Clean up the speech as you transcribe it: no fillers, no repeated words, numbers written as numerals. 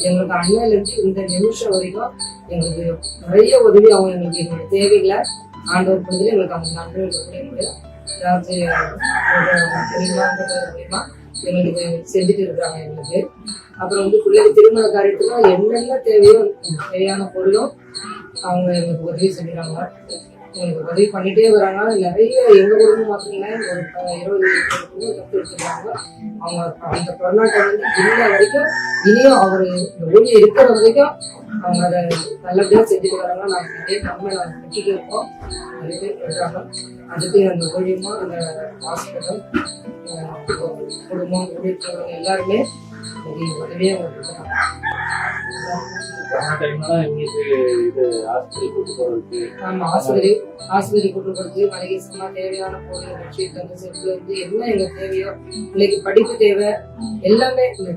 எங்களுக்கு அண்ணன்லேருந்து இந்த நிமிஷம் வரைக்கும் எங்களுக்கு நிறைய உதவி அவங்க எங்களுக்கு எங்களுடைய தேவைகளை ஆண்டவர் கொடுத்து எங்களுக்கு அவங்க நண்பர்கள் முடியும் ஏதாவது மூலியமா எங்களுக்கு செஞ்சுட்டு இருக்காங்க எங்களுக்கு. அப்புறம் பிள்ளைங்க திருமண காரியத்துக்கும் என்னென்ன தேவையோ தேவையான பொருளும் அவங்க எங்களுக்கு உதவி செஞ்சுறாங்க. எங்களுக்கு உதவி பண்ணிட்டே வராங்க. நிறைய எங்க குடும்பம் பார்த்தீங்கன்னா ஒரு 20 கற்று வச்சிருக்காங்க. அவங்க அந்த கொரோனா டைம் இன்ன வரைக்கும் இனியும் அவர் இந்த ஊழியம் இருக்கிற வரைக்கும் அவங்க அதை நல்லபடியா செஞ்சுட்டு வராங்க. நாங்கள் நிறைய நன்மை நாங்கள் கட்டிட்டு இருக்கோம். நிறைய பேர் சொல்றாங்க. அதுக்கு அந்த ஊழியமா அந்த ஹாஸ்பிட்டல் குடும்பம் ஊழியர்கள் எல்லாருமே உதவியே ஆஸ்பத்திரி கூட்டு போறது மளிகை சாமான் தேவையான பொருள் பெட்ஷீட் செட்ல இருந்து என்ன எங்களுக்கு தேவையோ பிள்ளைக்கு படிப்பு தேவை எல்லாமே இந்த